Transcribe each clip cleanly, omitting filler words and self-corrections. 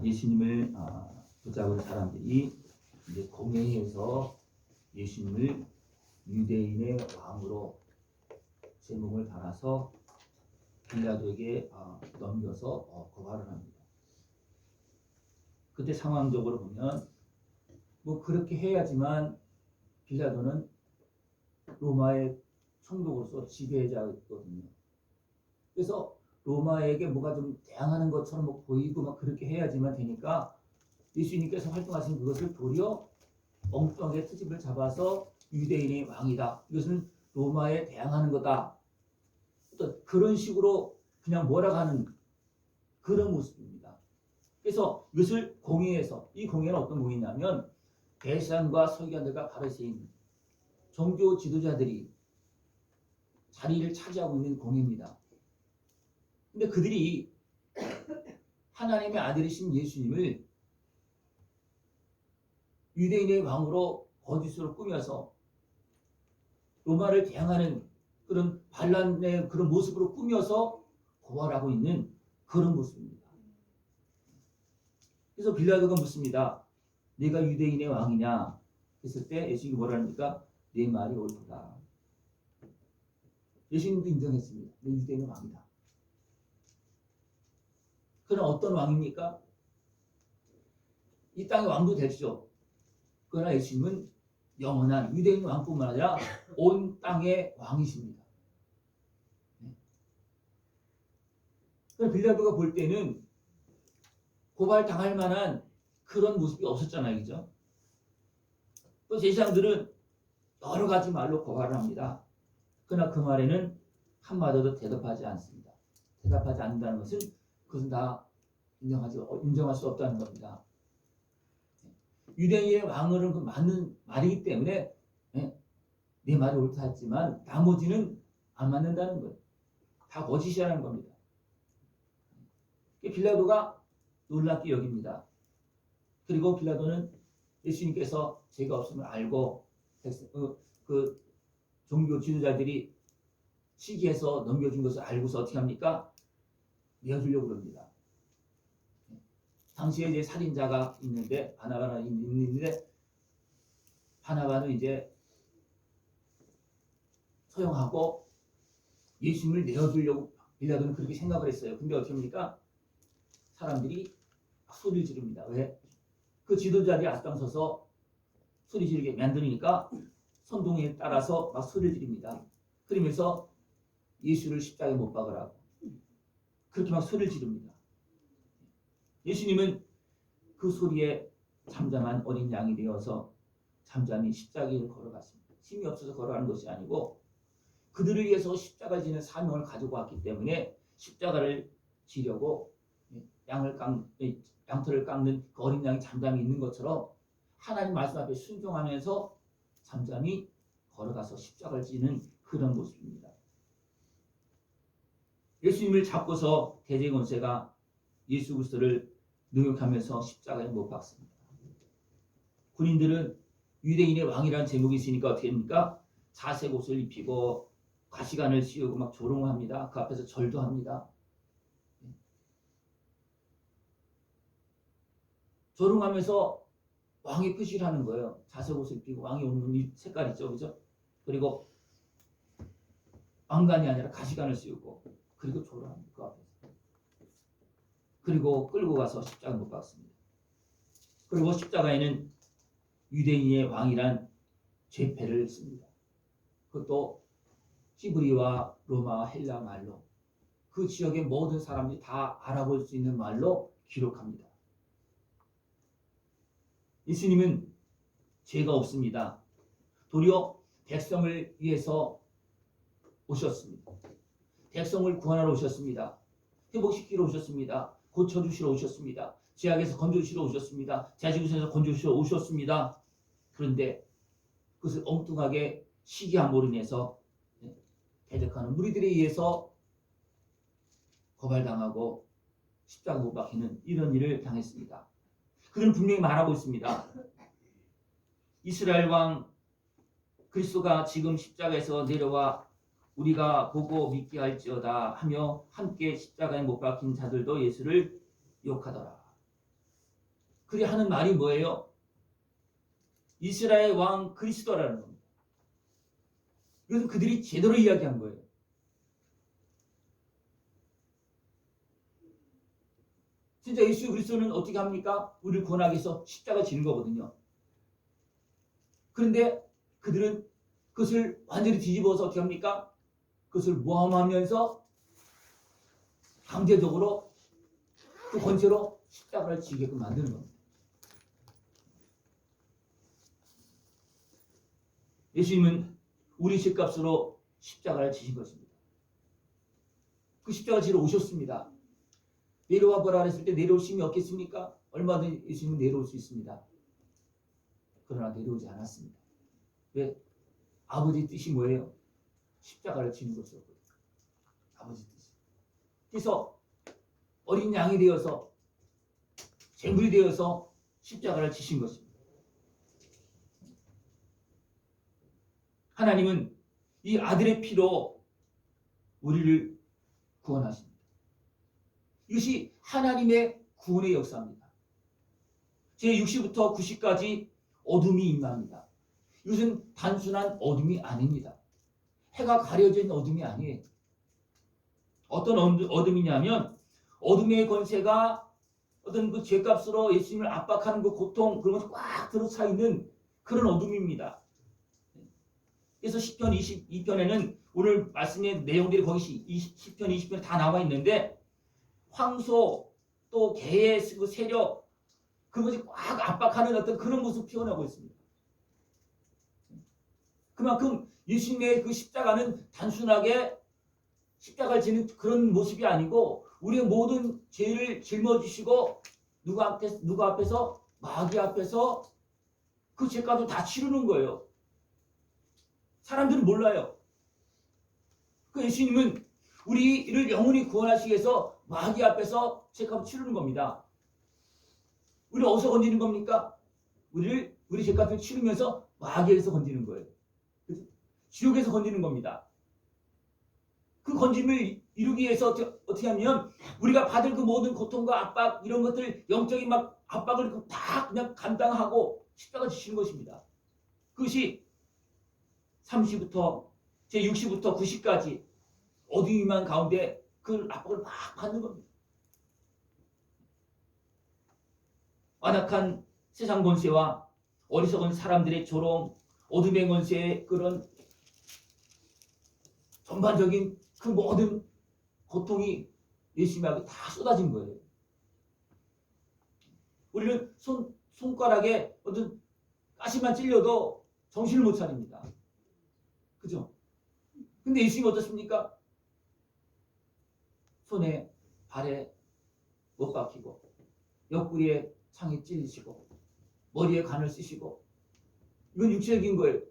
예수님을 붙잡은 사람들이 이제 공회에서 예수님을 유대인의 왕으로 제목을 달아서 빌라도에게 넘겨서 고발을 합니다. 그때 상황적으로 보면 뭐 그렇게 해야지만 빌라도는 로마의 총독으로서 지배자였거든요. 그래서 로마에게 뭐가 좀 대항하는 것처럼 뭐 보이고 막 그렇게 해야지만 되니까 예수님께서 활동하신 그것을 도리어 엉뚱하게 트집을 잡아서 유대인의 왕이다. 이것은 로마에 대항하는 거다. 또 그런 식으로 그냥 몰아가는 그런 모습입니다. 그래서 이것을 공회에서, 이 공회는 어떤 공회냐면 대사관과 서기관들과 바리새인 종교 지도자들이 자리를 차지하고 있는 공회입니다. 근데 그들이 하나님의 아들이신 예수님을 유대인의 왕으로 거짓으로 꾸며서 로마를 대항하는 그런 반란의 그런 모습으로 꾸며서 고발하고 있는 그런 모습입니다. 그래서 빌라도가 묻습니다. 네가 유대인의 왕이냐? 했을 때 예수님이 뭐라 합니까? 네 말이 옳다. 예수님도 인정했습니다. 네 유대인의 왕이다. 그럼 어떤 왕입니까? 이 땅의 왕도 되시죠. 그러나 예수님은 영원한 유대인 왕뿐만 아니라 온 땅의 왕이십니다. 그럼 빌라도가 볼 때는 고발당할 만한 그런 모습이 없었잖아요. 그죠? 또 제사장들은 여러 가지 말로 고발을 합니다. 그러나 그 말에는 한마디도 대답하지 않습니다. 대답하지 않는다는 것은 그것은 다 인정할 수 없다는 겁니다. 유대인의 왕은 그 맞는 말이기 때문에 내 말이 옳다 했지만 나머지는 안 맞는다는 거예요. 다 거짓이라는 겁니다. 빌라도가 놀랍게 여깁니다. 그리고 빌라도는 예수님께서 죄가 없음을 알고 그 종교 지도자들이 시기해서 넘겨준 것을 알고서 어떻게 합니까? 내어주려고 그럽니다. 당시에 이제 살인자가 있는데 바나바가 있는데 바나바는 이제 소용하고 예수님을 내어주려고 빌라도는 그렇게 생각을 했어요. 근데 어떻게 합니까? 사람들이 소리를 지릅니다. 왜? 그 지도자들이 앞장서서 소리 지르게 만드니까 선동에 따라서 막 소리를 지릅니다. 그러면서 예수를 십자가에 못 박으라고 그렇게 막 소리를 지릅니다. 예수님은 그 소리에 잠잠한 어린 양이 되어서 잠잠히 십자가를 걸어갔습니다. 힘이 없어서 걸어가는 것이 아니고 그들을 위해서 십자가를 지는 사명을 가지고 왔기 때문에 십자가를 지려고 양털을 깎는 그 어린 양이 잠잠히 있는 것처럼 하나님 말씀 앞에 순종하면서 잠잠히 걸어가서 십자가를 지는 그런 모습입니다. 예수님을 잡고서 대제권세가 예수 그리스도를 능욕하면서 십자가에 못 박습니다. 군인들은 유대인의 왕이라는 제목이 있으니까 어떻게 합니까? 자색 옷을 입히고 가시관을 씌우고 막 조롱합니다. 그 앞에서 절도 합니다. 조롱하면서 왕의 표시를 하는 거예요. 자색 옷을 입히고 왕이 오는 이 색깔 있죠, 그죠? 그리고 왕관이 아니라 가시관을 씌우고 그리고 조롱합니다. 그 앞에서. 그리고 끌고 가서 십자가 못 박습니다. 그리고 십자가에는 유대인의 왕이란 죄패를 씁니다. 그것도 히브리와 로마와 헬라 말로 그 지역의 모든 사람들이 다 알아볼 수 있는 말로 기록합니다. 예수님은 죄가 없습니다. 도리어 백성을 위해서 오셨습니다. 백성을 구원하러 오셨습니다. 회복시키러 오셨습니다. 고쳐주시러 오셨습니다. 죄악에서 건져주시러 오셨습니다. 자지구에서 건져주시러 오셨습니다. 그런데 그것을 엉뚱하게 시기함으로 인해서 대적하는 무리들에 의해서 고발당하고 십자가 못 박히는 이런 일을 당했습니다. 그들은 분명히 말하고 있습니다. 이스라엘 왕 그리스도가 지금 십자가에서 내려와 우리가 보고 믿게 할지어다 하며 함께 십자가에 못 박힌 자들도 예수를 욕하더라. 그리 하는 말이 뭐예요? 이스라엘 왕 그리스도라는 겁니다. 이것은 그들이 제대로 이야기한 거예요. 진짜 예수 그리스도는 어떻게 합니까? 우리를 구원하기 위해서 십자가 지는 거거든요. 그런데 그들은 그것을 완전히 뒤집어서 어떻게 합니까? 그것을 모함하면서 강제적으로 그 권세로 십자가를 지게끔 만드는 겁니다. 예수님은 우리 죄값으로 십자가를 지신 것입니다. 그 십자가 지러 오셨습니다. 내려와 보라 했을 때 내려올 힘이 없겠습니까? 얼마든지 예수님은 내려올 수 있습니다. 그러나 내려오지 않았습니다. 왜? 아버지 뜻이 뭐예요? 십자가를 지는 것이었거든요. 아버지 뜻이. 그래서 어린 양이 되어서 제물이 되어서 십자가를 지신 것입니다. 하나님은 이 아들의 피로 우리를 구원하십니다. 이것이 하나님의 구원의 역사입니다. 제60부터 90까지 어둠이 임합니다. 이것은 단순한 어둠이 아닙니다. 해가 가려진 어둠이 아니에요. 어떤 어둠이냐면 어둠의 권세가 어떤 그 죄값으로 예수님을 압박하는 그 고통 그런 것이 꽉 들어차 있는 그런 어둠입니다. 그래서 시편 22편에는 오늘 말씀의 내용들이 거기 시편 20편에 다 나와 있는데 황소 또 개의 그 세력 그것이 꽉 압박하는 어떤 그런 모습을 표현하고 있습니다. 그만큼 예수님의 그 십자가는 단순하게 십자가를 지는 그런 모습이 아니고 우리의 모든 죄를 짊어지시고 누가 앞에서 마귀 앞에서 그 죄값을 다 치르는 거예요. 사람들은 몰라요. 그 예수님은 우리를 영원히 구원하시기 위해서 마귀 앞에서 죄값을 치르는 겁니다. 우리를 어디서 건지는 겁니까? 우리 죄값을 치르면서 마귀에서 건지는 거예요. 그렇죠? 지옥에서 건지는 겁니다. 그 건짐을 이루기 위해서 어떻게 하면 우리가 받을 그 모든 고통과 압박 이런 것들 영적인 막 압박을 다 그냥 감당하고 십자가 지시는 것입니다. 그것이 30부터 제60부터 90까지 어둠이만 가운데 그 압박을 막 받는 겁니다. 완악한 세상 권세와 어리석은 사람들의 조롱, 어둠의 권세의 그런 전반적인 그 모든 고통이 예수님에게 다 쏟아진 거예요. 우리는 손가락에 어떤 가시만 찔려도 정신을 못 차립니다. 그죠? 근데 예수님 어떻습니까? 손에 발에 못 박히고 옆구리에 창에 찔리시고 머리에 관을 쓰시고 이건 육체적인 거예요.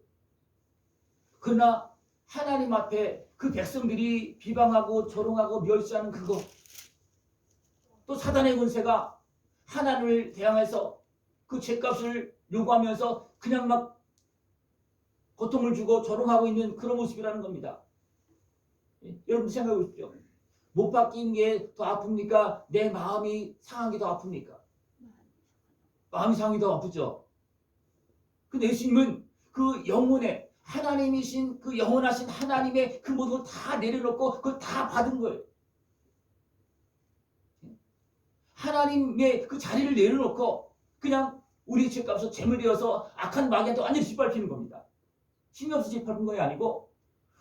그러나 하나님 앞에 그 백성들이 비방하고 조롱하고 멸시하는 그거 또 사단의 권세가 하나님을 대항해서 그 죄값을 요구하면서 그냥 막 고통을 주고 조롱하고 있는 그런 모습이라는 겁니다. 여러분 생각해 보십시오. 못 바뀐 게 더 아픕니까? 내 마음이 상한 게 더 아픕니까? 마음이 상한 게 더 아프죠. 근데 예수님은 그 영혼의 하나님이신 그 영원하신 하나님의 그 모든 걸 다 내려놓고 그걸 다 받은 거예요. 하나님의 그 자리를 내려놓고 그냥 우리 죄값으로 제물되어서 악한 마귀한테 완전히 짓밟히는 겁니다. 힘이 없어 짓밟은 것이 아니고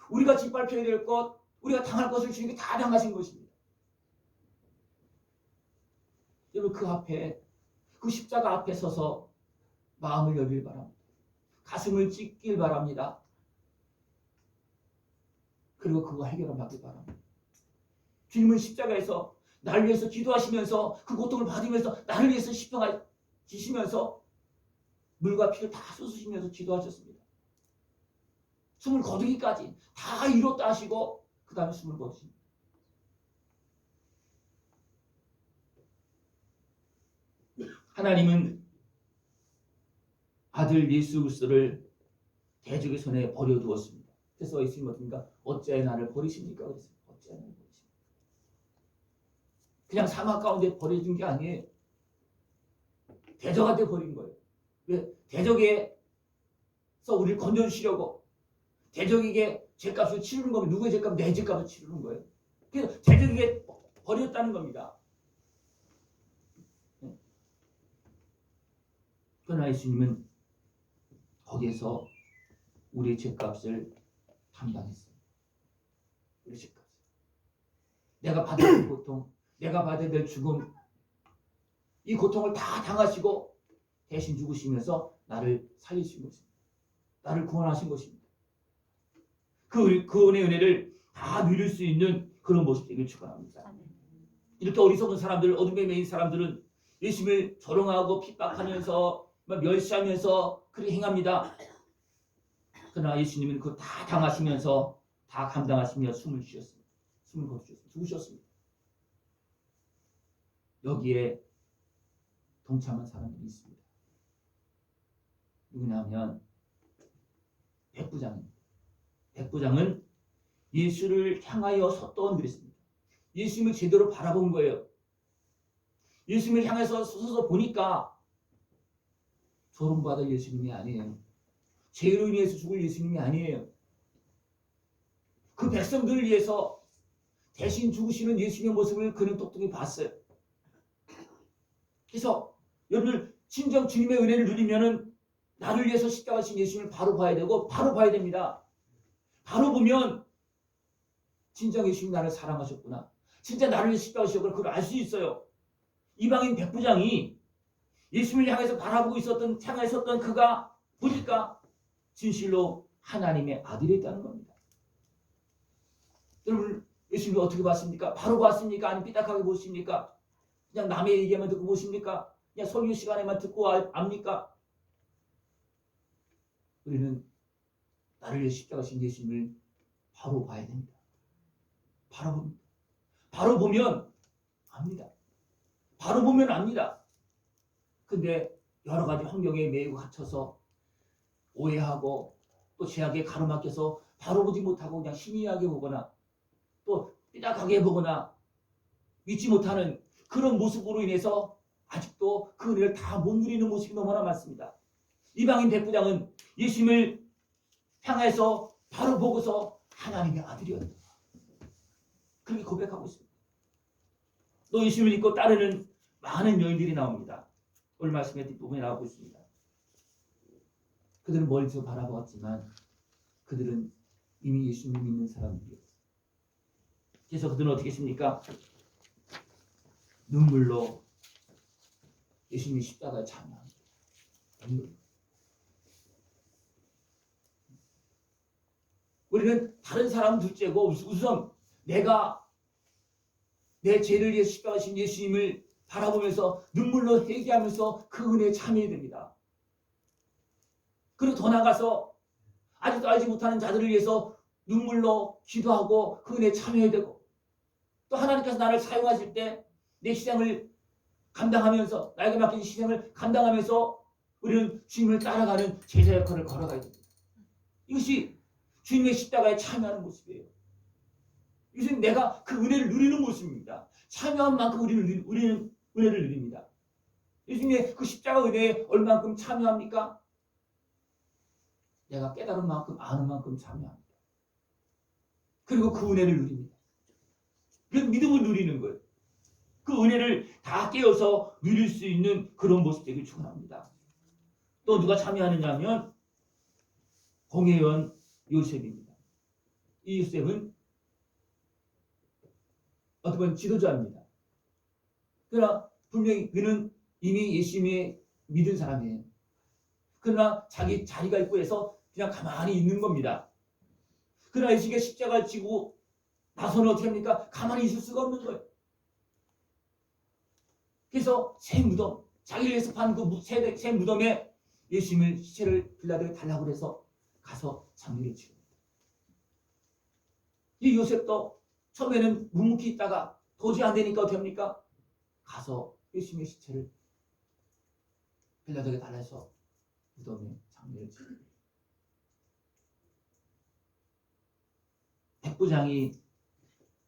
우리가 짓밟혀야 될 것, 우리가 당할 것을 주님이 다 당하신 것입니다. 여러분 그 앞에 그 십자가 앞에 서서 마음을 열길 바랍니다. 가슴을 찢길 바랍니다. 그리고 그거 해결을 받길 바랍니다. 주님은 십자가에서 나를 위해서 기도하시면서 그 고통을 받으면서 나를 위해서 십자가 지시면서 물과 피를 다 쏟으시면서 기도하셨습니다. 숨을 거두기까지 다 이뤘다 하시고 그 다음에 숨을 거두십니다. 하나님은 아들 예수 그리스도를 대적의 손에 버려두었습니다. 그래서 예수님 어떻습니까? 어찌하여 나를 버리십니까? 그랬어요. 어찌하여 나를 버리십니까? 그냥 사막 가운데 버려진 게 아니에요. 대적가 돼 버린 거예요. 왜? 대적에서 우리를 건져주시려고 대적에게 죄값을 치르는 거면 누구의 죄값? 내 죄값을 치르는 거예요. 그래서 대적에게 버렸다는 겁니다. 그러나 예수님은 거기에서 우리의 죄값을 담당했어요. 우리 죄값. 내가 받아야 될 고통, 내가 받아야 될 죽음, 이 고통을 다 당하시고 대신 죽으시면서 나를 살리신 것입니다. 나를 구원하신 것입니다. 그 은혜의 은혜를 다 누릴 수 있는 그런 모습 되길 축원합니다. 이렇게 어리석은 사람들, 어둠에 매인 사람들은 예수님을 조롱하고 핍박하면서 멸시하면서 그렇게 행합니다. 그러나 예수님은 그거 다 당하시면서 다 감당하시며 숨을 쉬었습니다. 숨을 거두셨습니다. 죽으셨습니다. 여기에 동참한 사람들이 있습니다. 누구냐면 백부장입니다. 백부장은 예수를 향하여 섰던 그랬습니다. 예수님을 제대로 바라본 거예요. 예수님을 향해서 서서 보니까 조롱받을 예수님이 아니에요. 죄로 인해서 죽을 예수님이 아니에요. 그 백성들을 위해서 대신 죽으시는 예수님의 모습을 그는 똑똑히 봤어요. 그래서 여러분들 진정 주님의 은혜를 누리면은 나를 위해서 십자가 진 예수님을 바로 봐야 되고 바로 봐야 됩니다. 바로 보면 진정 예수님 나를 사랑하셨구나. 진짜 나를 위해 십자가 지셨구나. 그걸 알 수 있어요. 이방인 백부장이 예수님을 향해서 바라보고 향했었던 그가 보니까 진실로 하나님의 아들이었다는 겁니다. 여러분 예수님을 어떻게 봤습니까? 바로 봤습니까? 아니면 삐딱하게 보십니까? 그냥 남의 얘기만 듣고 보십니까? 그냥 설교 시간에만 듣고 압니까? 우리는 나를 위해 십자가 진 예수님을 바로 봐야 됩니다. 바로 봅니다. 바로 보면 압니다. 바로 보면 압니다. 근데 여러 가지 환경에 매이고 갇혀서 오해하고 또 죄악에 가로막혀서 바로 보지 못하고 그냥 희미하게 보거나 또 삐딱하게 보거나 믿지 못하는 그런 모습으로 인해서 아직도 그 은혜를 다 못 누리는 모습이 너무나 많습니다. 이방인 백부장은 예수님을 향해서 바로 보고서 하나님의 아들이었다. 그렇게 고백하고 있습니다. 또 예수님을 믿고 따르는 많은 여인들이 나옵니다. 오늘 말씀의 뒷부분에 나오고 있습니다. 그들은 멀리서 바라보았지만 그들은 이미 예수님을 믿는 사람들이었어요. 그래서 그들은 어떻게 했습니까? 눈물로 예수님이 십자가에 참여합니다. 눈물로. 우리는 다른 사람 둘째고 우선 내가 내 죄를 위해 십자가에 진 예수님을 바라보면서 눈물로 회개하면서 그 은혜에 참여해야 됩니다. 그리고 더 나아가서 아직도 알지 못하는 자들을 위해서 눈물로 기도하고 그 은혜에 참여해야 되고 또 하나님께서 나를 사용하실 때 내 희생을 감당하면서 나에게 맡긴 희생을 감당하면서 우리는 주님을 따라가는 제자 역할을 걸어가야 됩니다. 이것이 주님의 십자가에 참여하는 모습이에요. 이것은 내가 그 은혜를 누리는 모습입니다. 참여한 만큼 우리는 은혜를 누립니다. 예수님의 그 십자가 은혜에 얼만큼 참여합니까? 내가 깨달은 만큼 아는 만큼 참여합니다. 그리고 그 은혜를 누립니다. 그 믿음을 누리는 거예요. 그 은혜를 다 깨어서 누릴 수 있는 그런 모습 되길 축원합니다. 또 누가 참여하느냐 하면 공회원 요셉입니다. 이 요셉은 어떻게 보면 지도자입니다. 그러나 분명히 그는 이미 예수님의 믿은 사람이에요. 그러나 자기 자리가 있고 해서 그냥 가만히 있는 겁니다. 그러나 예수님께 십자가를 지고 나서는 어떻게 합니까? 가만히 있을 수가 없는 거예요. 그래서 새 무덤, 자기를 위해서 판 그 새 무덤에 예수님을 시체를 빌라도에 달라고 해서 가서 장례를 치릅니다. 이 요셉도 처음에는 묵묵히 있다가 도저히 안 되니까 어떻게 합니까? 가서 예수님의 시체를 빌라도에 달라서 무덤에 장례를 치릅니다. 백부장이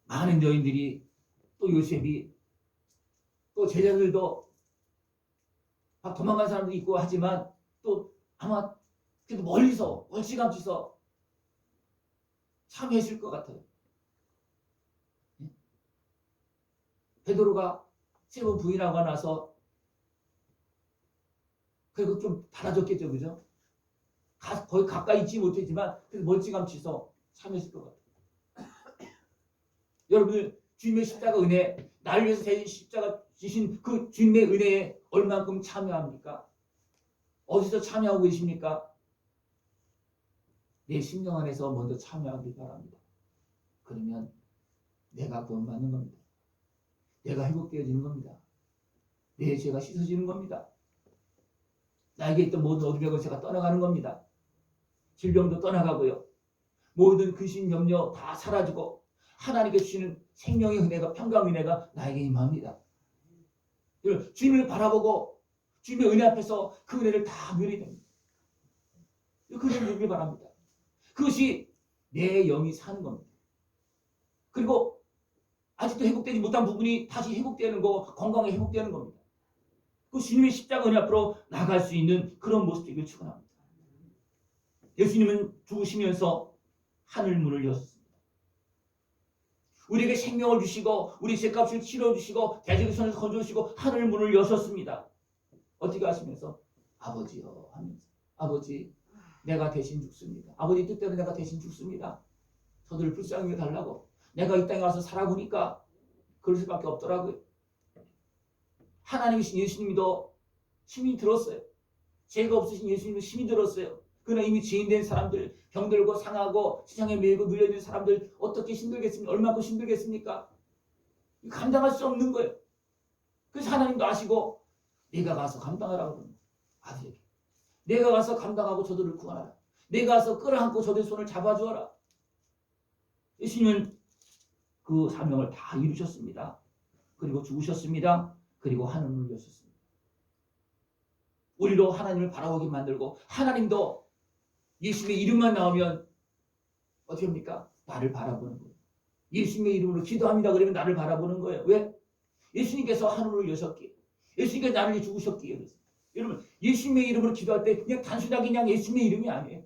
많은 여인들이 또 요셉이 또 제자들도 도망간 사람도 있고 하지만 또 아마 그래도 멀리서 멀찌감치서 참여했을 것 같아요. 베드로가 3번 부인하고 나서 그리고 좀 달라졌겠죠, 그죠? 거의 가까이 있지 못했지만 그래도 멀찌감치서 참여했을 것 같아요. 여러분, 주님의 십자가 은혜, 나를 위해서 대신 십자가 지신 그 주님의 은혜에 얼만큼 참여합니까? 어디서 참여하고 계십니까? 내 심령 안에서 먼저 참여하기 바랍니다. 그러면 내가 구원받는 겁니다. 내가 회복되어지는 겁니다. 내 죄가 씻어지는 겁니다. 나에게 있던 모든 어둠의 권세가 떠나가는 겁니다. 질병도 떠나가고요. 모든 근심 염려 다 사라지고 하나님께 주시는 생명의 은혜가 평강 은혜가 나에게 임합니다. 주님을 바라보고 주님의 은혜 앞에서 그 은혜를 다 누리게 됩니다. 그 은혜를 누리길 바랍니다. 그것이 내 영이 사는 겁니다. 그리고 아직도 회복되지 못한 부분이 다시 회복되는 거, 건강에 회복되는 겁니다. 그 주님의 십자가 은혜 앞으로 나갈 수 있는 그런 모습 되길 축원합니다. 예수님은 죽으시면서 하늘 문을 여셨습니다. 우리에게 생명을 주시고 우리 죄값을 치러주시고 대적의 손에서 건져주시고 하늘 문을 여셨습니다. 어떻게 하시면서? 아버지여 하면서, 아버지 내가 대신 죽습니다. 아버지 뜻대로 내가 대신 죽습니다. 저들을 불쌍히 달라고. 내가 이 땅에 와서 살아보니까 그럴 수밖에 없더라고요. 하나님이신 예수님도 힘이 들었어요. 죄가 없으신 예수님도 힘이 들었어요. 그러나 이미 죄인된 사람들, 병들고 상하고 세상에 매이고 눌려있는 사람들 어떻게 힘들겠습니까? 얼마큼 힘들겠습니까? 감당할 수 없는 거예요. 그래서 하나님도 아시고 내가 가서 감당하라고 그러는 거예요. 아들에게. 내가 가서 감당하고 저들을 구하라. 내가 가서 끌어안고 저들의 손을 잡아주어라. 예수님은 그 사명을 다 이루셨습니다. 그리고 죽으셨습니다. 그리고 하늘을 여셨습니다. 우리로 하나님을 바라보게 만들고 하나님도 예수님의 이름만 나오면 어떻게 합니까? 나를 바라보는 거예요. 예수님의 이름으로 기도합니다. 그러면 나를 바라보는 거예요. 왜? 예수님께서 하늘을 여셨기에, 예수님께서 나를 위해 죽으셨기에 그렇습니다. 여러분, 예수님의 이름으로 기도할 때 그냥 단순하게 그냥 예수님의 이름이 아니에요.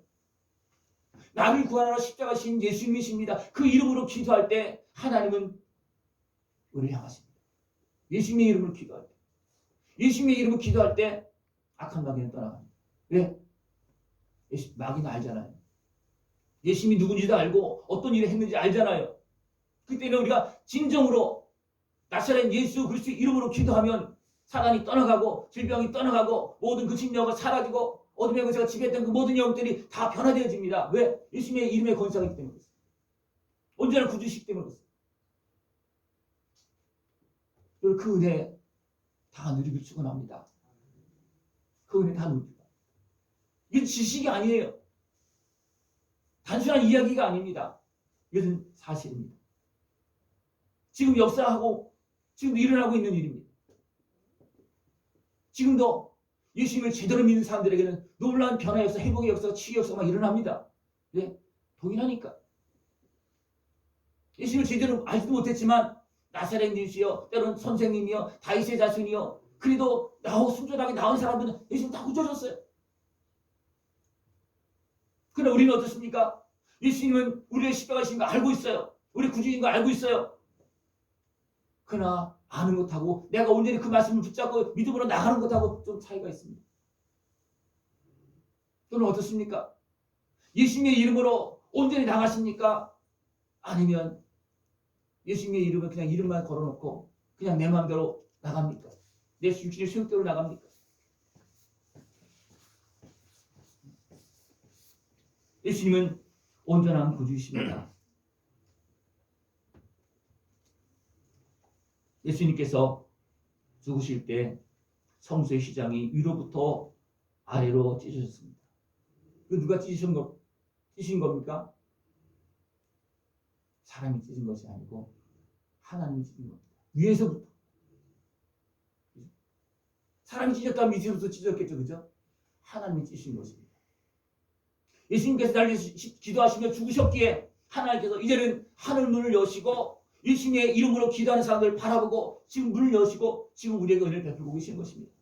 나를 구하라 십자가신 예수님이십니다. 그 이름으로 기도할 때 하나님은 우리를 향하십니다. 예수님의 이름으로 기도할 때, 예수님의 이름으로 기도할 때 악한 마귀는 떠나갑니다. 왜? 마귀는 알잖아요. 예수님이 누군지도 알고 어떤 일을 했는지 알잖아요. 그때는 우리가 진정으로 나사렛 예수 그리스도 이름으로 기도하면 사단이 떠나가고 질병이 떠나가고 모든 그 침략이 사라지고 어둠의 권세가 지배했던 그 모든 영들이 다 변화되어집니다. 왜? 예수님의 이름의 권세가 있기 때문에 그렇습니다. 언제나 구주시기 때문에 그렇습니다. 그 은혜 다 누리길 축원합니다. 그 은혜 다 누립니다. 이게 지식이 아니에요. 단순한 이야기가 아닙니다. 이것은 사실입니다. 지금 역사하고 지금도 일어나고 있는 일입니다. 지금도 예수님을 제대로 믿는 사람들에게는 놀라운 변화의 역사, 회복의 역사가 치유의 역사가 막 일어납니다. 왜? 동일하니까. 예수님을 제대로 알지도 못했지만 나사렛 예수여, 때로는 선생님이여, 다윗의 자손이여, 그래도 순전하게 나온 사람들은 예수님 다 구져줬어요. 그러나 우리는 어떻습니까? 예수님은 우리의 십자가이신 거 알고 있어요. 우리 구주인 거 알고 있어요. 그러나 아는 것하고 내가 온전히 그 말씀을 붙잡고 믿음으로 나가는 것하고 좀 차이가 있습니다. 또는 어떻습니까? 예수님의 이름으로 온전히 나가십니까? 아니면 예수님의 이름을 그냥 이름만 걸어놓고 그냥 내 마음대로 나갑니까? 내 육신의 소욕대로 나갑니까? 예수님은 온전한 구주이십니다. 예수님께서 죽으실 때 성소의 시장이 위로부터 아래로 찢어졌습니다. 그 누가 찢으신 겁니까? 사람이 찢은 것이 아니고 하나님이 찢은 겁니다. 위에서부터. 사람이 찢었다면 밑에서부터 찢었겠죠. 그죠? 하나님이 찢으신 것입니다. 예수님께서 나를 위해서 기도하시며 죽으셨기에 하나님께서 이제는 하늘 문을 여시고 예수님의 이름으로 기도하는 사람들을 바라보고 지금 문을 여시고 지금 우리에게 은혜를 베풀고 계신 것입니다.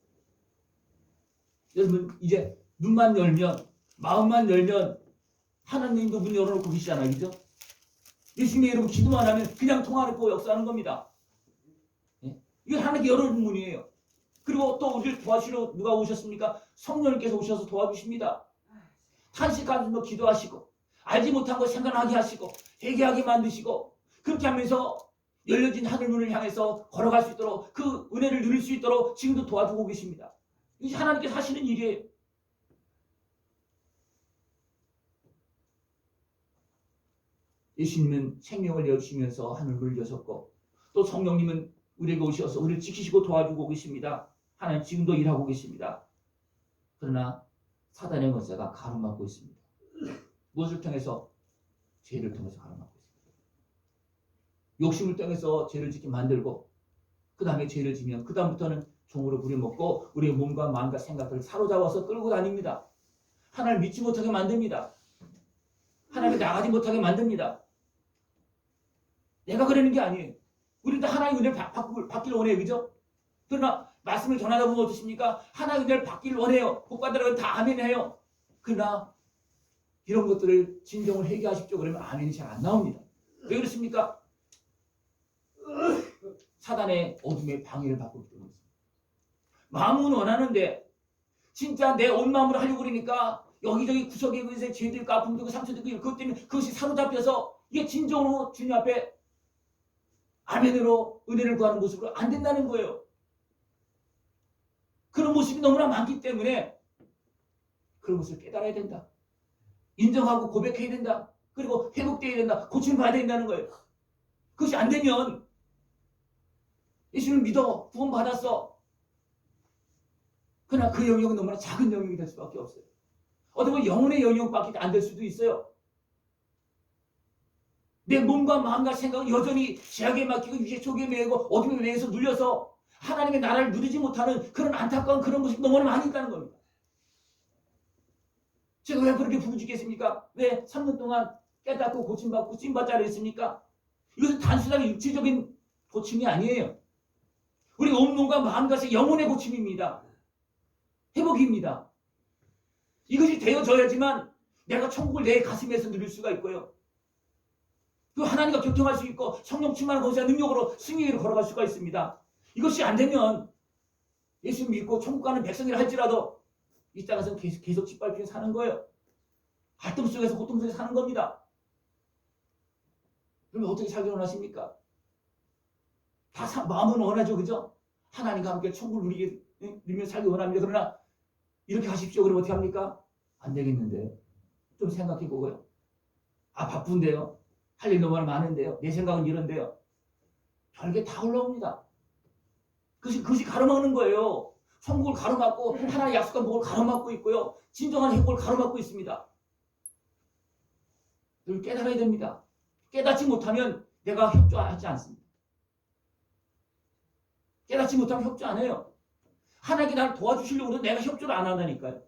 여러분 이제 눈만 열면 마음만 열면 하나님도 문 열어놓고 계시잖아요. 그죠? 예수님의 이름 기도만 하면 그냥 통화하고 역사하는 겁니다. 예? 이건 하나님께 열어준 문이에요. 그리고 또 우리를 도와주시러 누가 오셨습니까? 성령님께서 오셔서 도와주십니다. 탄식하면서 기도하시고 알지 못한 거 생각나게 하시고 회개하게 만드시고 그렇게 하면서 열려진 하늘문을 향해서 걸어갈 수 있도록 그 은혜를 누릴 수 있도록 지금도 도와주고 계십니다. 이게 하나님께서 하시는 일이에요. 예수님은 생명을 내어주시면서 하늘문을 여셨고 또 성령님은 우리에게 오셔서 우리를 지키시고 도와주고 계십니다. 하나님 지금도 일하고 계십니다. 그러나 사단의 권세가 가로막고 있습니다. 무엇을 통해서? 죄를 통해서 가로막고 있습니다. 욕심을 통해서 죄를 짓게 만들고 그 다음에 죄를 지면 그 다음부터는 종으로 부려먹고 우리의 몸과 마음과 생각을 사로잡아서 끌고 다닙니다. 하나님을 믿지 못하게 만듭니다. 하나님을 나가지 못하게 만듭니다. 내가 그러는 게 아니에요. 우리는 다 하나님의 은혜를 받기를 원해요. 그죠? 그러나 말씀을 전하다 보면 어떻습니까? 하나님의 은혜를 받기를 원해요. 복받으라고 다 아멘해요. 그러나 이런 것들을 진정을 회개하십시오. 그러면 아멘이 잘 안 나옵니다. 왜 그렇습니까? 사단의 어둠의 방해를 받고 있기 때문에 마음은 원하는데 진짜 내 온 마음으로 하려고 그러니까 여기저기 구석에 그것에 죄들 있고 아픔도 있고 상처도 있고 그것 때문에 그것이 사로잡혀서 이게 진정으로 주님 앞에 아멘으로 은혜를 구하는 모습으로 안 된다는 거예요. 그런 모습이 너무나 많기 때문에 그런 것을 깨달아야 된다. 인정하고 고백해야 된다. 그리고 회복되어야 된다. 고침받아야 된다는 거예요. 그것이 안 되면 예수를 믿어 구원받았어. 그러나 그 영역은 너무나 작은 영역이 될 수밖에 없어요. 어떻게 보면 영혼의 영역밖에 안 될 수도 있어요. 내 몸과 마음과 생각은 여전히 제약에 막히고 위에 속에 매이고 어둠에 매여서 눌려서 하나님의 나라를 누리지 못하는 그런 안타까운 그런 모습이 너무나 많이 있다는 겁니다. 제가 왜 그렇게 부르짖겠습니까? 왜 3년 동안 깨닫고 고침받고 찐받자라 했습니까? 이것은 단순하게 육체적인 고침이 아니에요. 우리 온몸과 마음과 영혼의 고침입니다. 회복입니다. 이것이 되어져야지만 내가 천국을 내 가슴에서 누릴 수가 있고요. 그 하나님과 교통할 수 있고 성령 충만한 권세와 능력으로 승리를 걸어갈 수가 있습니다. 이것이 안 되면 예수 믿고 천국 가는 백성이라 할지라도 이 땅에서 계속 짓밟히며 사는 거예요. 갈등 속에서 고통 속에서 사는 겁니다. 그러면 어떻게 살기 원하십니까? 다 마음은 원하죠. 그죠? 하나님과 함께 천국을 누리며 살기 원합니다. 그러나 이렇게 하십시오. 그러면 어떻게 합니까? 안 되겠는데. 좀 생각해 보고요. 아, 바쁜데요. 할 일 너무 많은데요. 내 생각은 이런데요. 별게 다 올라옵니다. 그것이 가로막는 거예요. 천국을 가로막고 하나님의 약속한 복을 가로막고 있고요. 진정한 행복을 가로막고 있습니다. 늘 깨달아야 됩니다. 깨닫지 못하면 내가 협조하지 않습니다. 깨닫지 못하면 협조 안 해요. 하나님께 나를 도와주시려고 해도 내가 협조를 안 한다니까요.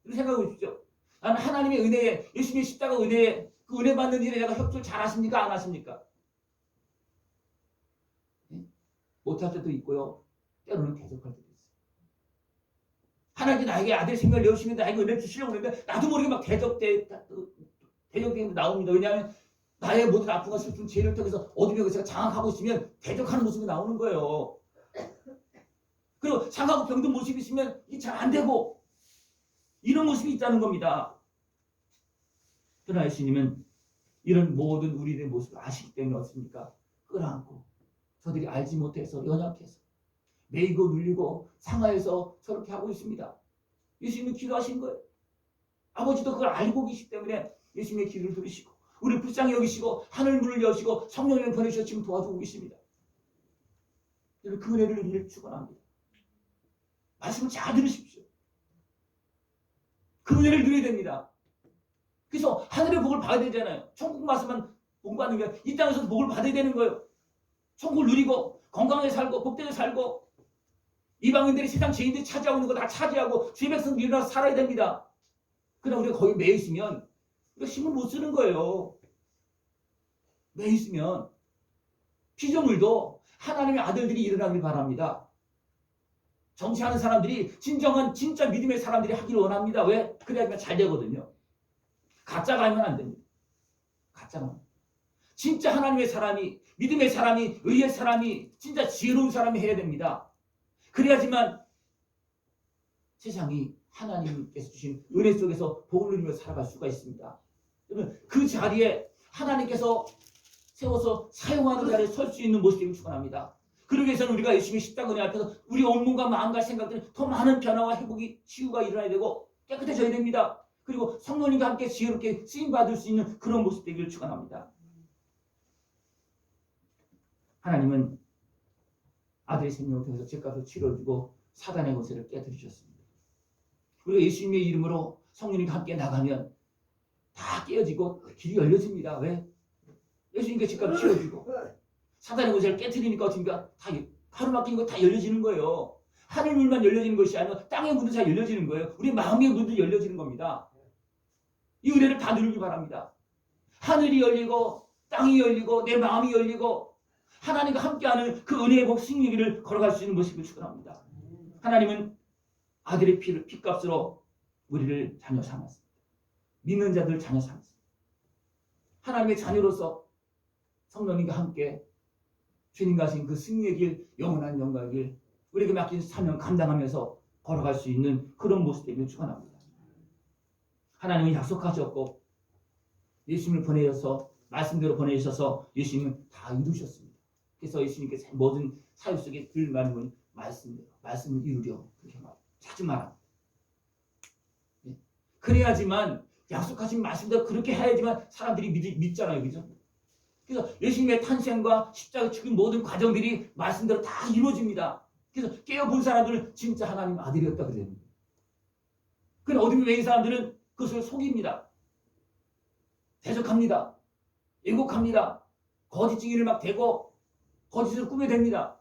이렇게 생각해 보십시오. 나는 하나님의 은혜에, 예수님의 십자가 은혜에, 그 은혜 받는 일에 내가 협조를 잘 하십니까? 안 하십니까? 네? 못할 때도 있고요. 때로는 계속할 때도 있어요. 하나님께 나에게 아들 생명을 내어주시면 나에게 은혜를 주시려고 그러는데 나도 모르게 막 대적되는 나옵니다. 왜냐하면 나의 모든 아픔과 슬픔, 죄를 통해서 어둠의 것을 장악하고 있으면 대적하는 모습이 나오는 거예요. 그리고 상하고 병든 모습이 있으면 이게 잘 안 되고 이런 모습이 있다는 겁니다. 그러나 예수님은 이런 모든 우리들의 모습을 아시기 때문에 어떻습니까? 끌어안고 저들이 알지 못해서 연약해서 매이고 눌리고 상하여서 저렇게 하고 있습니다. 예수님은 기도하신 거예요. 아버지도 그걸 알고 계시기 때문에 예수님의 기도를 들으시고 우리를 불쌍히 여기시고 하늘 문을 여시고 성령을 보내주셔서 지금 도와주고 계십니다. 여러분 그 은혜를 우리를 축원합니다. 말씀을 잘 들으십시오. 그 은혜를 누려야 됩니다. 그래서 하늘의 복을 받아야 되잖아요. 천국 말씀만 복받는 게 이 땅에서도 복을 받아야 되는 거예요. 천국을 누리고 건강하게 살고 복되게 살고 이방인들이 세상 죄인들이 차지하고 있는 거 다 차지하고 주의 백성 일어나서 살아야 됩니다. 그러나 우리가 거기 매여 있으면 우리가 힘을 못 쓰는 거예요. 매여 있으면 피조물도 하나님의 아들들이 일어나길 바랍니다. 정치하는 사람들이 진정한 진짜 믿음의 사람들이 하기를 원합니다. 왜? 그래야지만 잘 되거든요. 가짜가 하면 안 됩니다. 가짜가. 진짜 하나님의 사람이, 믿음의 사람이, 의의 사람이, 진짜 지혜로운 사람이 해야 됩니다. 그래야지만 세상이 하나님께서 주신 은혜 속에서 복을 누리며 살아갈 수가 있습니다. 여러분, 그 자리에 하나님께서 세워서 사용하는 자리에 설 수 있는 모습을 축원합니다. 그러기 위해서는 우리가 열심히 십자가 은혜 앞에서 우리 온몸과 마음과 생각들이 더 많은 변화와 회복이, 치유가 일어나야 되고 깨끗해져야 됩니다. 그리고 성령님과 함께 지혜롭게 쓰임받을 수 있는 그런 모습 되기를 축원합니다. 하나님은 아들의 생명을 통해서 죄값을 치러주고 사단의 권세를 깨뜨리셨습니다. 우리가 예수님의 이름으로 성령님과 함께 나가면 다 깨어지고 길이 열려집니다. 왜? 예수님께 죄값을 치러주고 사단의 권세를 깨뜨리니까 어떻습니까? 다 가로막힌 거 다 열려지는 거예요. 하늘 문만 열려지는 것이 아니라 땅의 문도 다 열려지는 거예요. 우리 마음의 문도 열려지는 겁니다. 이 은혜를 다 누리기 바랍니다. 하늘이 열리고 땅이 열리고 내 마음이 열리고 하나님과 함께하는 그 은혜의 복 승리기를 걸어갈 수 있는 모습을 축원합니다. 하나님은 아들의 피값으로 우리를 자녀 삼았습니다. 믿는 자들 자녀 삼았습니다. 하나님의 자녀로서 성령님과 함께 주님과 하신 그 승리의 길, 영원한 영광의 길, 우리에게 맡긴 사명 감당하면서 걸어갈 수 있는 그런 모습 되기를 축원합니다. 하나님은 약속하셨고 예수님을 보내셔서 말씀대로 보내셔서 예수님은 다 이루셨습니다. 그래서 예수님께서 모든 사역 속에 늘 말씀은 말씀을 이루려 그렇게 자주 말합니다. 그래야지만 약속하신 말씀대로 그렇게 해야지만 사람들이 믿잖아요, 그죠? 그래서 예수님의 탄생과 십자가 죽은 모든 과정들이 말씀대로 다 이루어집니다. 그래서 깨어본 사람들은 진짜 하나님 아들이었다 그래요. 그런데 어둠이 외인 사람들은 그것을 속입니다. 대적합니다. 왜곡합니다. 거짓 증인을 막 대고 거짓을 꾸며댑니다.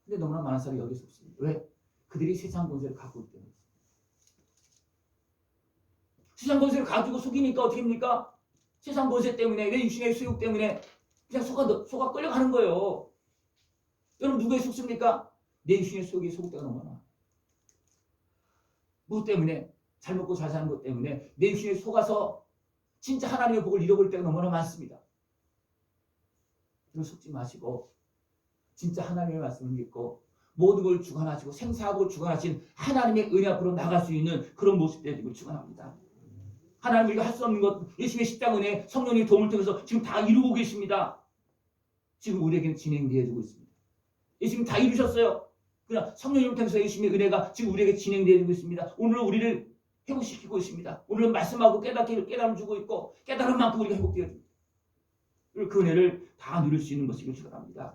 근데 너무나 많은 사람이 여기에 속습니다. 왜? 그들이 세상 권세를 갖고 있기 때문에. 세상 권세를 가지고 속이니까 어떻게 합니까? 세상 권세 때문에, 내 육신의 수욕 때문에 그냥 속아 끌려가는 거예요. 여러분 누구에 속습니까? 내 육신의 수욕이 속을 너무 많아. 무엇 때문에? 잘 먹고 잘 사는 것 때문에 내 육신에 속아서 진짜 하나님의 복을 잃어버릴 때가 너무나 많습니다. 그걸 속지 마시고 진짜 하나님의 말씀을 믿고 모든 걸 주관하시고 생사하고 주관하신 하나님의 은혜 앞으로 나갈 수 있는 그런 모습 되기를 축원합니다. 하나님 우리가 할 수 없는 것 예수님의 십자가 은혜 성령의 도움을 통해서 지금 다 이루고 계십니다. 지금 우리에게는 진행되어지고 있습니다. 예수님 다 이루셨어요. 그러나 성령님을 통해서 예수님의 은혜가 지금 우리에게 진행되어지고 있습니다. 오늘은 우리를 회복시키고 있습니다. 오늘은 말씀하고 깨달음을 주고 있고 깨달은 만큼 우리가 회복되어집니다. 그 은혜를 다 누릴 수 있는 것이길 축원합니다.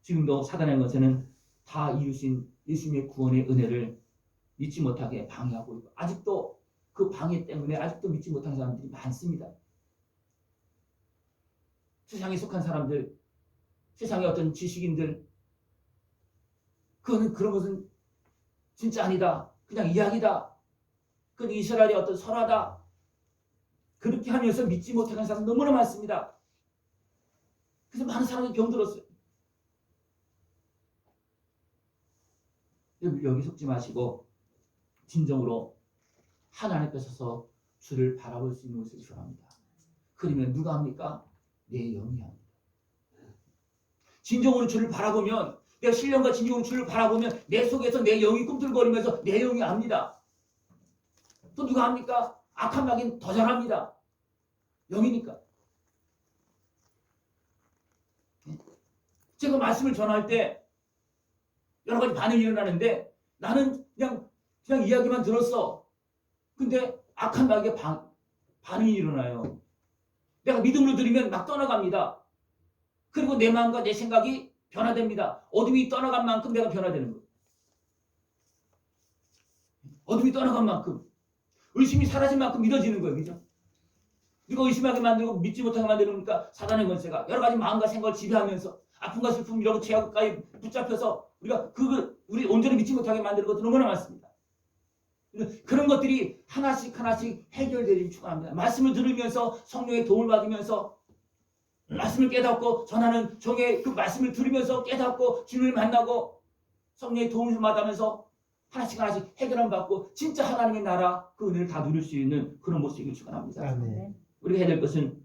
지금도 사단의 것에는 다 이루신 예수님의 구원의 은혜를 믿지 못하게 방해하고 있고 아직도 그 방해 때문에 아직도 믿지 못하는 사람들이 많습니다. 세상에 속한 사람들, 세상의 어떤 지식인들 그런 것은 진짜 아니다. 그냥 이야기다. 그건 이스라엘의 어떤 설화다. 그렇게 하면서 믿지 못하는 사람 너무나 많습니다. 그래서 많은 사람들이 병들었어요. 여기 속지 마시고 진정으로 하나님께 서서 주를 바라볼 수 있는 것을 기원합니다. 그러면 누가 합니까? 내 영이 합니다. 진정으로 주를 바라보면 내가 신령과 진정으로 주를 바라보면 내 속에서 내 영이 꿈틀거리면서 내 영이 압니다. 또 누가 합니까? 악한 마귀는 더 잘합니다. 영이니까. 제가 말씀을 전할 때 여러 가지 반응이 일어나는데 나는 그냥 이야기만 들었어. 근데 악한 마귀의 반응이 일어나요. 내가 믿음으로 들으면 막 떠나갑니다. 그리고 내 마음과 내 생각이 변화됩니다. 어둠이 떠나간 만큼 내가 변화되는 거예요. 어둠이 떠나간 만큼 의심이 사라진 만큼 믿어지는 거예요. 그죠? 누가 의심하게 만들고 믿지 못하게 만드니까 사단의 권세가 여러 가지 마음과 생각을 지배하면서 아픔과 슬픔 이런 죄악까지 붙잡혀서 우리 온전히 믿지 못하게 만드는 것도 너무나 많습니다. 그런 것들이 하나씩 해결되기를 축원합니다. 말씀을 들으면서 성령의 도움을 받으면서 말씀을 깨닫고 전하는 종의 그 말씀을 들으면서 깨닫고 주님을 만나고 성령의 도움을 받으면서 하나씩 하나씩 해결함 받고 진짜 하나님의 나라 그 은혜를 다 누릴 수 있는 그런 모습이길 축원합니다. 아멘. 우리가 해야 될 것은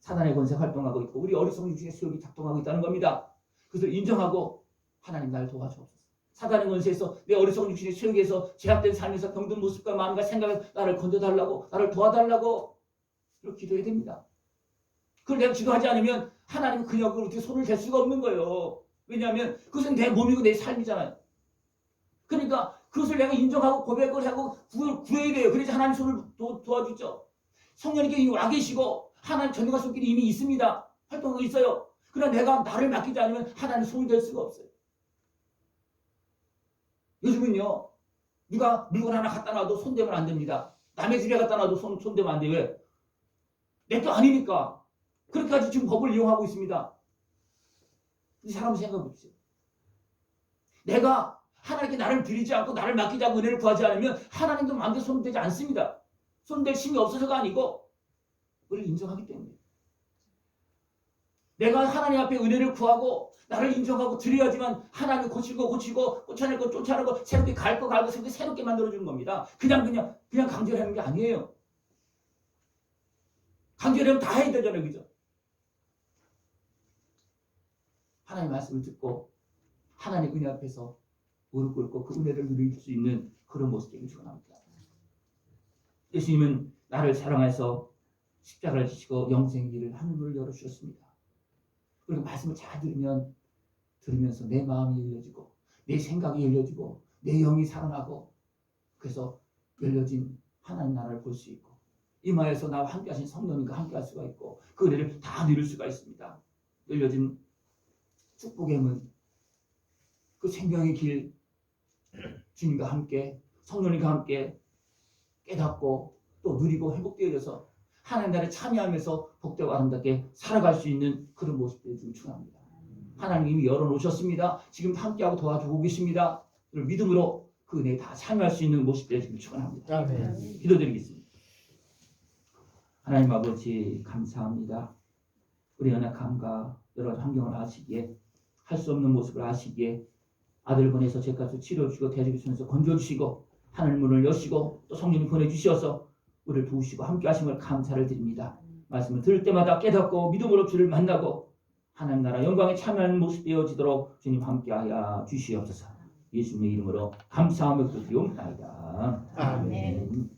사단의 권세 활동하고 있고 우리 어리석은 육신의 수욕이 작동하고 있다는 겁니다. 그것을 인정하고 하나님 나를 도와주옵소서. 사단의 권세에서 내 어리석은 육신의 수욕에서 제약된 삶에서 병든 모습과 마음과 생각을 나를 건져달라고 나를 도와달라고 이렇게 기도해야 됩니다. 그걸 내가 기도하지 않으면 하나님은 그 역을 어떻게 손을 댈 수가 없는 거예요. 왜냐하면 그것은 내 몸이고 내 삶이잖아요. 그러니까 그것을 내가 인정하고 고백을 하고 구해야 돼요. 그래서 하나님 손을 도와주죠. 성령님께 와 계시고 하나님 전능한 손길이 이미 있습니다. 활동하고 있어요. 그러나 내가 나를 맡기지 않으면 하나님 손을 댈 수가 없어요. 요즘은요. 누가 물건 하나 갖다 놔도 손대면 안 됩니다. 남의 집에 갖다 놔도 손대면 안 돼요. 왜? 내 거 아니니까. 그렇게까지 지금 법을 이용하고 있습니다. 이 사람 생각해 보십시오. 내가 하나님께 나를 드리지 않고 나를 맡기지 않고 은혜를 구하지 않으면 하나님도 마음대로 손대지 않습니다. 손댈 힘이 없어서가 아니고 우리를 인정하기 때문에. 내가 하나님 앞에 은혜를 구하고 나를 인정하고 드려야지만 하나님이 고치고 쫓아낼 거 쫓아내고 새롭게 갈 거 갈고 새롭게 만들어주는 겁니다. 그냥 강제로 하는 게 아니에요. 강제로 하면 다 해야 되잖아요. 그죠? 하나님 말씀을 듣고 하나님 은혜 앞에서 무릎 꿇고 그 은혜를 누릴 수 있는 그런 모습을 축원합니다. 예수님은 나를 사랑해서 십자가를 지시고 영생의 길을 하늘문을 열어주셨습니다. 그리고 말씀을 잘 들으면서 내 마음이 열려지고 내 생각이 열려지고 내 영이 살아나고 그래서 열려진 하나님 나라를 볼 수 있고 이마에서 나와 함께 하신 성령님과 함께 할 수가 있고 그 은혜를 다 누릴 수가 있습니다. 열려진 축복의 문, 그 생명의 길, 주님과 함께 성령님과 함께 깨닫고 또 누리고 회복되어져서 하나님 나라에 참여하면서 복되고 아름답게 살아갈 수 있는 그런 모습들을 좀 축원합니다. 하나님 이미 열어놓으셨습니다. 지금 함께하고 도와주고 계십니다. 믿음으로 그 은혜에 다 참여할 수 있는 모습들을 지금 축원합니다. 기도드리겠습니다. 하나님 아버지 감사합니다. 우리 연약함과 여러 환경을 아시기에 할 수 없는 모습을 아시기에 아들 보내서 죄값을 치러주시고 대적하시면서 건져주시고 하늘 문을 여시고 또 성령님 보내주셔서 우리를 도우시고 함께 하신 걸 감사를 드립니다. 말씀을 들을 때마다 깨닫고 믿음으로 주를 만나고 하나님 나라 영광에 참여하는 모습 되어지도록 주님 함께하여 주시옵소서. 예수님의 이름으로 감사하며 기도드리옵나이다. 아멘. 아멘.